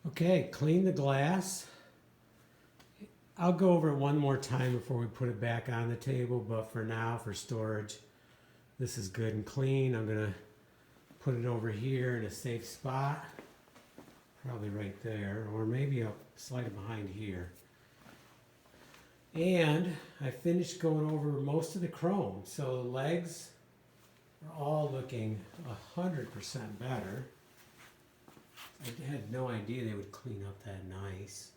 Okay, clean the glass. I'll go over it one more time before we put it back on the table, but for now, for storage, this is good and clean. I'm gonna put it over here in a safe spot, probably right there, or maybe I'll slide it behind here. And I finished going over most of the chrome, so the legs are all looking 100% better. I had no idea they would clean up that nice.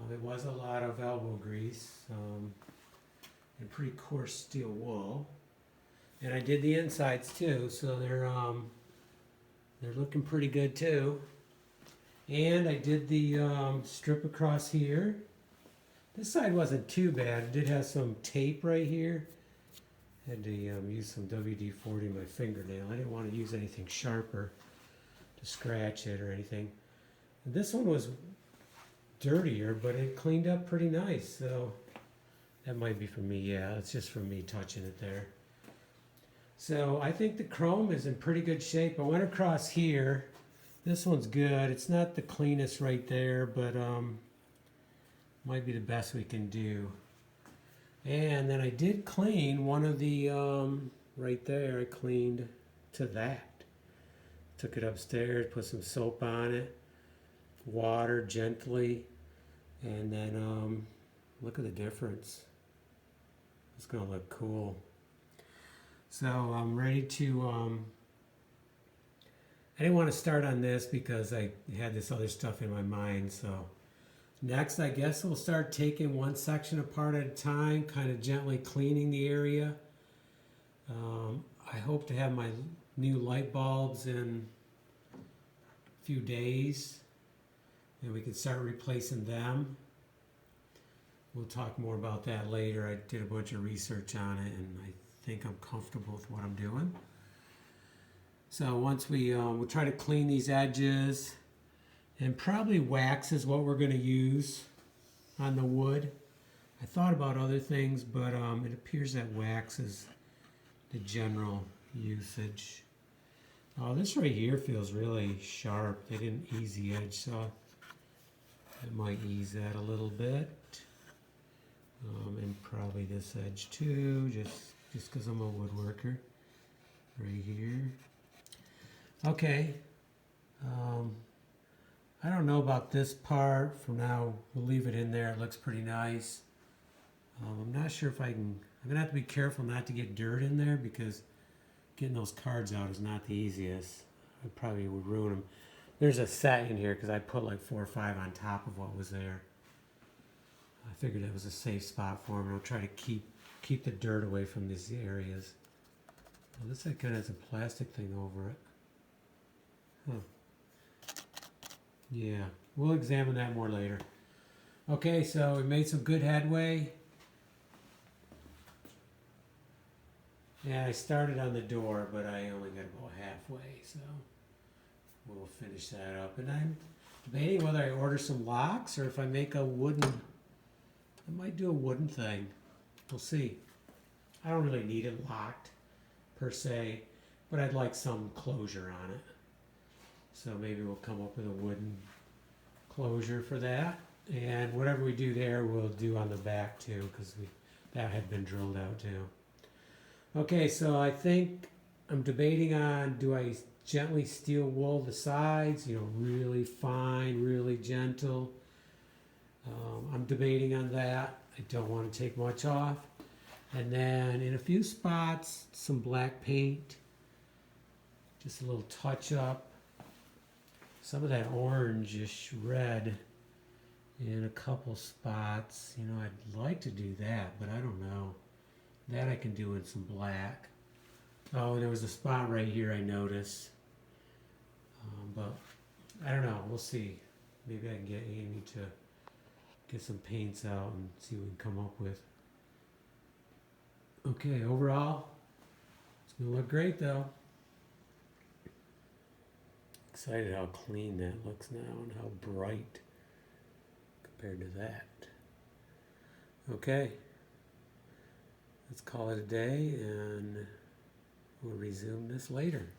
It was a lot of elbow grease and pretty coarse steel wool, and I did the insides too, so they're looking pretty good too. And I did the strip across here. This side wasn't too bad. It did have some tape right here. Had to use some WD-40 in my fingernail. I didn't want to use anything sharper to scratch it or anything. And this one was dirtier, but it cleaned up pretty nice, so that might be for me. Yeah, it's just for me touching it there. So I think the chrome is in pretty good shape. I went across here. This one's good. It's not the cleanest right there, but might be the best we can do. And then I did clean one of the right there. I cleaned to that. Took it upstairs, put some soap on it, water gently, and then look at the difference. It's gonna look cool. So I'm ready to I didn't want to start on this because I had this other stuff in my mind. So next, I guess we'll start taking one section apart at a time, kind of gently cleaning the area. I hope to have my new light bulbs in a few days, and we can start replacing them. We'll talk more about that later. I did a bunch of research on it, and I think I'm comfortable with what I'm doing. So once we'll try to clean these edges, and probably wax is what we're going to use on the wood. I thought about other things, but it appears that wax is the general usage. Oh, this right here feels really sharp. They didn't ease the edge, so I might ease that a little bit. And probably this edge too, just because I'm a woodworker. Right here. Okay. I don't know about this part. For now, we'll leave it in there. It looks pretty nice. I'm not sure if I can... I'm going to have to be careful not to get dirt in there because getting those cards out is not the easiest. I probably would ruin them. There's a set in here because I put like 4 or 5 on top of what was there. I figured it was a safe spot for them. I'll try to keep the dirt away from these areas. Well, this kind of has a plastic thing over it. Huh. Yeah, we'll examine that more later. Okay, so we made some good headway. Yeah, I started on the door, but I only got about halfway, so we'll finish that up. And I'm debating whether I order some locks or if I make a wooden... I might do a wooden thing. We'll see. I don't really need it locked, per se, but I'd like some closure on it. So maybe we'll come up with a wooden closure for that. And whatever we do there, we'll do on the back too, because that had been drilled out too. Okay, so I think I'm debating on, do I gently steel wool the sides, really fine, really gentle. I'm debating on that. I don't want to take much off. And then in a few spots, some black paint, just a little touch up. Some of that orangish red in a couple spots. I'd like to do that, but I don't know. That I can do in some black. Oh, and there was a spot right here I noticed. But I don't know. We'll see. Maybe I can get Amy to get some paints out and see what we can come up with. Okay, overall, it's going to look great though. Excited how clean that looks now and how bright compared to that. Okay, let's call it a day and we'll resume this later.